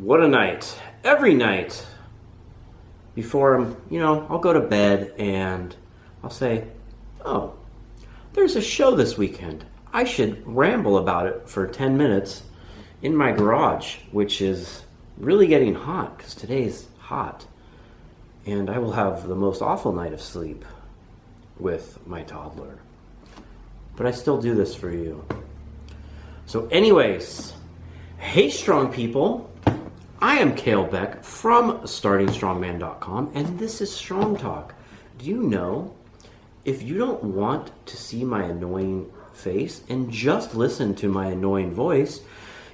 What a night. Every night before I'll go to bed and I'll say, oh, there's a show this weekend. I should ramble about it for 10 minutes in my garage, which is really getting hot because today's hot. And I will have the most awful night of sleep with my toddler. But I still do this for you. So anyways, hey strong people. I am Kalle Beck from StartingStrongman.com, and this is Strong Talk. Do you know, if you don't want to see my annoying face and just listen to my annoying voice,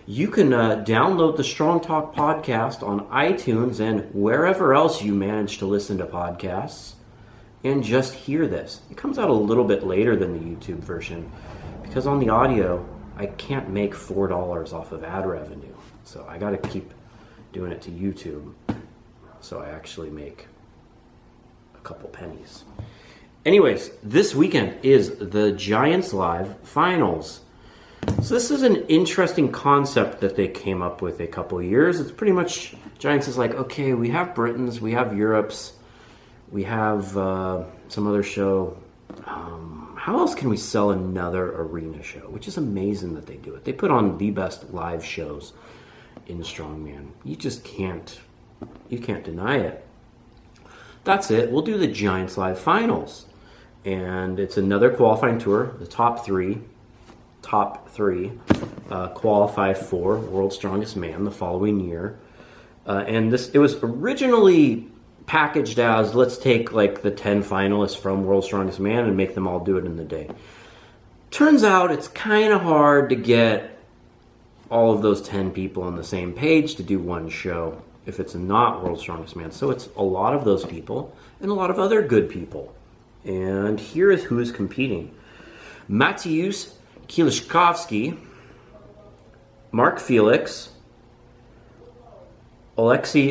you can download the Strong Talk podcast on iTunes and wherever else you manage to listen to podcasts and just hear this. It comes out a little bit later than the YouTube version because on the audio, I can't make $4 off of ad revenue. So I got to keep doing it to YouTube, so I actually make a couple pennies. Anyways, this weekend is the Giants Live Finals. So this is an interesting concept that they came up with a couple of years. It's pretty much, Giants is like, okay, we have Britain's, we have Europe's, we have some other show. How else can we sell another arena show? Which is amazing that they do it. They put on the best live shows in strongman. You just can't deny it. That's it. We'll do the Giants Live Finals. And it's another qualifying tour. The top three qualify for World's Strongest Man the following year. And it was originally packaged as, let's take like the 10 finalists from World's Strongest Man and make them all do it in the day. Turns out it's kind of hard to get all of those 10 people on the same page to do one show if it's not World's Strongest Man. So it's a lot of those people and a lot of other good people. And here is who is competing. Mateusz Kieliszkowski, Mark Felix, Alexei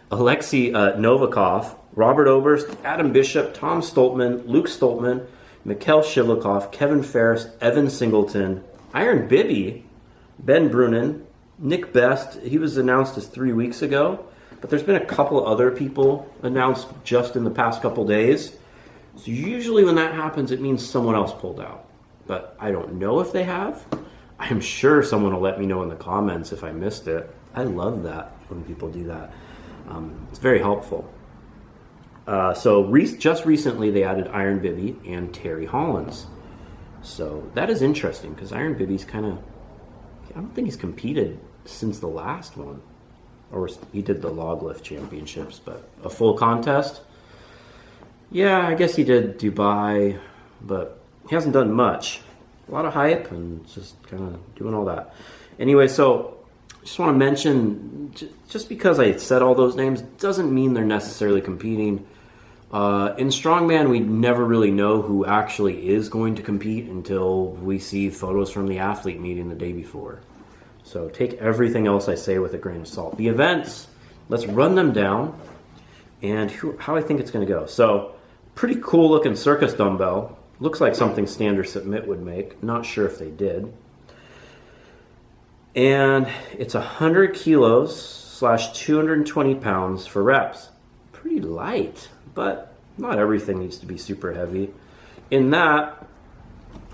Novikov, Robert Oberst, Adam Bishop, Tom Stoltman, Luke Stoltman, Mikhail Shivlikov, Kevin Ferris, Evan Singleton, Iron Bibby, Ben Brunin, Nick Best. He was announced as 3 weeks ago, but there's been a couple other people announced just in the past couple days. So usually when that happens, it means someone else pulled out. But I don't know if they have. I'm sure someone will let me know in the comments if I missed it. I love that when people do that. It's very helpful. Just recently they added Iron Bibby and Terry Hollins. So that is interesting because Iron Bibby's I don't think he's competed since the last one. Or he did the log lift championships, but a full contest? Yeah, I guess he did Dubai, but he hasn't done much. A lot of hype and just kind of doing all that. Anyway, so just want to mention, just because I said all those names doesn't mean they're necessarily competing. In strongman, we never really know who actually is going to compete until we see photos from the athlete meeting the day before. So take everything else I say with a grain of salt. The events, let's run them down and how I think it's going to go. So pretty cool looking Circus Dumbbell. Looks like something Standard Submit would make. Not sure if they did. And it's 100 kilos / 220 pounds for reps. Pretty light, but not everything needs to be super heavy. In that,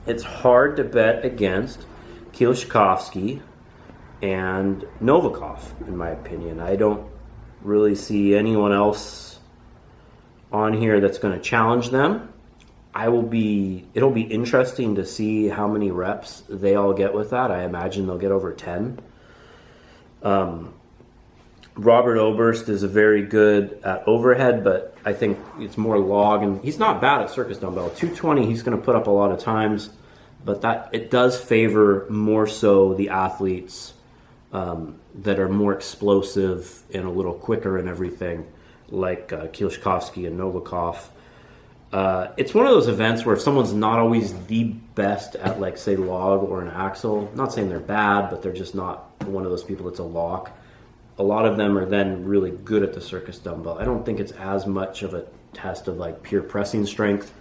it's hard to bet against Kieliszkowski and Novikov, in my opinion. I don't really see anyone else on here that's going to challenge them. It'll be interesting to see how many reps they all get with that. I imagine they'll get over 10. Robert Oberst is a very good at overhead, but I think it's more log, and he's not bad at Circus Dumbbell. 220, he's going to put up a lot of times, but that it does favor more so the athletes that are more explosive and a little quicker and everything, like Kieliszkowski and Novikov. It's one of those events where if someone's not always the best at, like, say, log or an axle, not saying they're bad, but they're just not one of those people that's a lock. A lot of them are then really good at the Circus Dumbbell. I don't think it's as much of a test of like pure pressing strength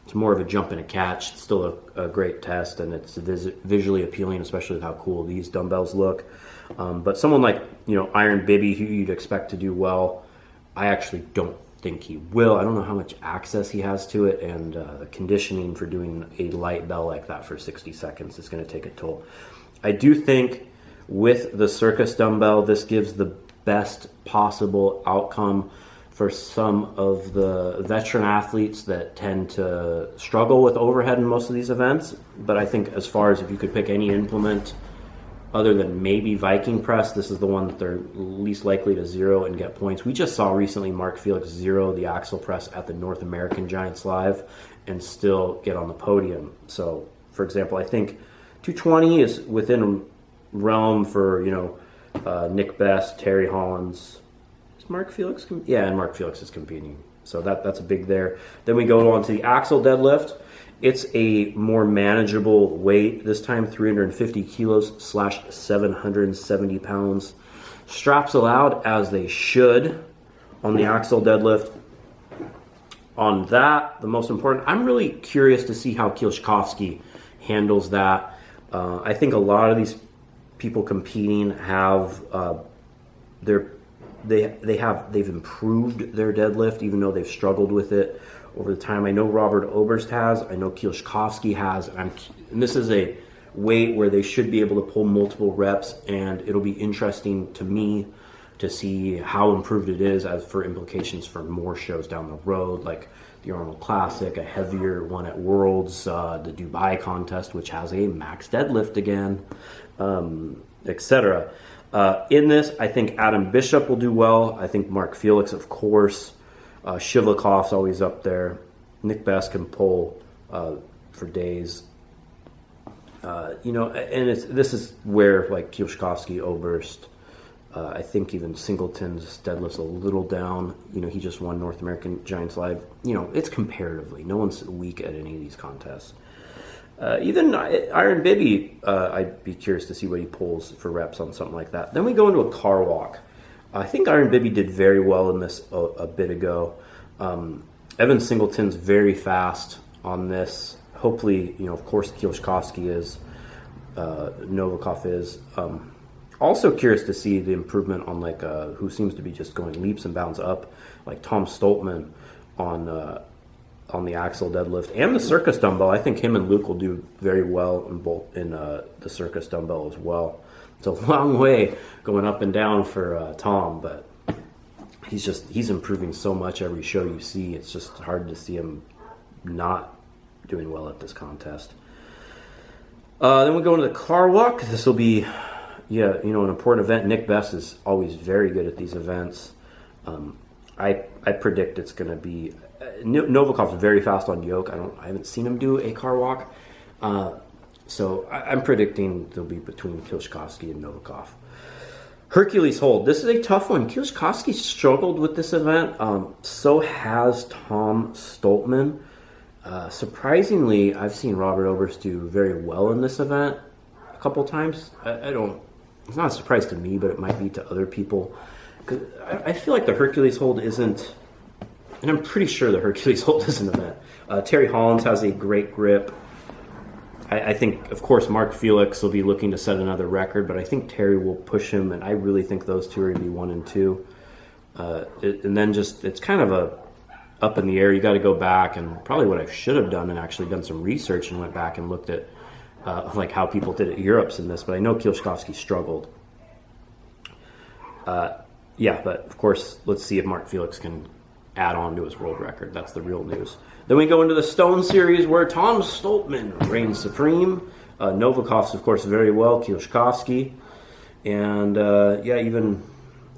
It's more of a jump and a catch. It's still a great test, and it's visually appealing, especially with how cool these dumbbells look. But someone like, Iron Bibby, who you'd expect to do well, I actually don't think he will. I don't know how much access he has to it, and the conditioning for doing a light bell like that for 60 seconds is going to take a toll. I do think with the Circus Dumbbell, this gives the best possible outcome for some of the veteran athletes that tend to struggle with overhead in most of these events. But I think as far as if you could pick any implement other than maybe Viking press, this is the one that they're least likely to zero and get points. We just saw recently Mark Felix zero the axle press at the North American Giants Live and still get on the podium. So, for example, I think 220 is within realm for, Nick Best, Terry Hollins. Mark Felix, and Mark Felix is competing, so that's a big there. Then we go on to the Axial Deadlift. It's a more manageable weight, this time 350 kilos / 770 pounds. Straps allowed as they should on the Axial Deadlift. On that, the most important, I'm really curious to see how Kielczkowski handles that. I think a lot of these people competing have they've improved their deadlift, even though they've struggled with it over the time. I know Robert Oberst has. I know Kielczkowski has. And this is a weight where they should be able to pull multiple reps, and it'll be interesting to me to see how improved it is as for implications for more shows down the road, like the Arnold Classic, a heavier one at Worlds, the Dubai contest, which has a max deadlift again, etc. In this, I think Adam Bishop will do well. I think Mark Felix, of course. Shivlakov's always up there. Nick Best can pull for days. This is where, like, Kielczkowski, Oberst, I think even Singleton's deadlift's a little down. He just won North American Giants Live. It's comparatively. No one's weak at any of these contests. Even Iron Bibby, I'd be curious to see what he pulls for reps on something like that. Then we go into a car walk. I think Iron Bibby did very well in this a bit ago. Evan Singleton's very fast on this. Hopefully, of course, Kielczkowski is. Novikov is. Also curious to see the improvement on, like, who seems to be just going leaps and bounds up, like Tom Stoltman on the Axial Deadlift and the Circus Dumbbell. I think him and Luke will do very well in the Circus Dumbbell as well. It's a long way going up and down for Tom, but he's improving so much every show you see. It's just hard to see him not doing well at this contest. Then we go into the car walk. This will be, an important event. Nick Best is always very good at these events. I predict it's going to be. Novikov's very fast on yoke. I haven't seen him do a car walk, so I'm predicting they'll be between Kielczkowski and Novikov. Hercules Hold. This is a tough one. Kielczkowski struggled with this event. So has Tom Stoltman. Surprisingly, I've seen Robert Oberst do very well in this event a couple times. It's not a surprise to me, but it might be to other people. 'Cause I feel like the Hercules Hold isn't. And I'm pretty sure the Hercules Hold is an event. Terry Hollins has a great grip. I think, of course, Mark Felix will be looking to set another record, but I think Terry will push him, and I really think those two are going to be 1 and 2. And then it's kind of up in the air. You got to go back, and probably what I should have done and actually done some research and went back and looked at like how people did at Europe's in this, but I know Kielczkowski struggled. But of course, let's see if Mark Felix can add on to his world record. That's the real news. Then we go into the Stone Series where Tom Stoltman reigns supreme. Novikov's, of course, very well. Kielczkowski. And, even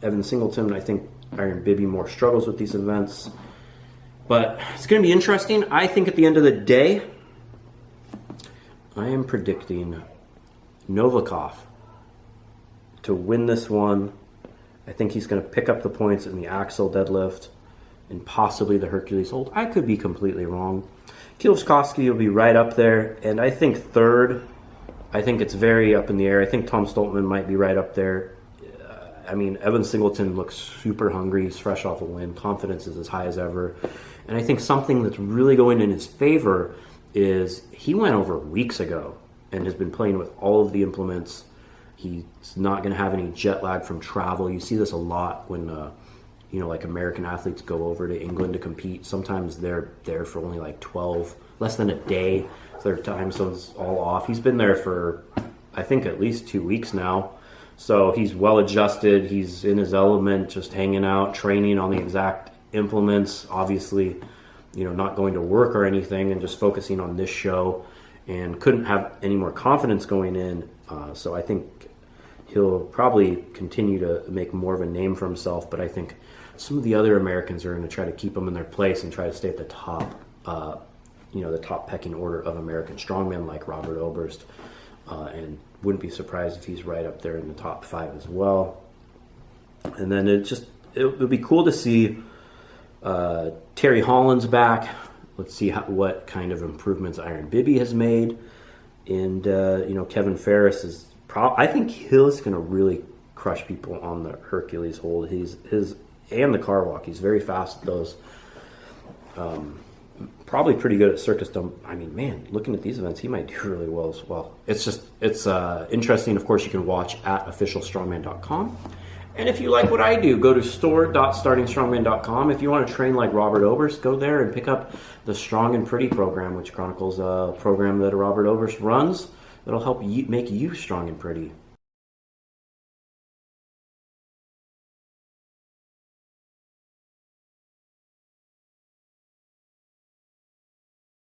Evan Singleton. I think Iron Bibby more struggles with these events. But it's going to be interesting. I think at the end of the day, I am predicting Novikov to win this one. I think he's going to pick up the points in the Axial Deadlift and possibly the Hercules Hold. I could be completely wrong. Kielczkowski will be right up there, and I think third. I think it's very up in the air. I think Tom Stoltman might be right up there. I mean, Evan Singleton looks super hungry. He's fresh off a win. Confidence is as high as ever. And I think something that's really going in his favor is he went over weeks ago and has been playing with all of the implements. He's not going to have any jet lag from travel. You see this a lot when, like American athletes go over to England to compete. Sometimes they're there for only like less than a day. So their time zone's all off. He's been there for, I think, at least 2 weeks now. So he's well adjusted. He's in his element, just hanging out, training on the exact implements. Obviously, not going to work or anything and just focusing on this show, and couldn't have any more confidence going in. So I think he'll probably continue to make more of a name for himself. But I think some of the other Americans are going to try to keep him in their place and try to stay at the top, the top pecking order of American strongmen like Robert Oberst. And wouldn't be surprised if he's right up there in the top 5 as well. And then it'll be cool to see Terry Holland's back. Let's see what kind of improvements Iron Bibby has made. And, Kevin Ferris is I think he's going to really crush people on the Hercules hold. And the car walk. He's very fast at those. Probably pretty good at Circus Dumbbell. I mean, man, looking at these events, he might do really well as well. It's interesting. Of course, you can watch at officialstrongman.com. And if you like what I do, go to store.startingstrongman.com. If you want to train like Robert Oberst, go there and pick up the Strong and Pretty program, which chronicles a program that Robert Oberst runs that'll help make you strong and pretty.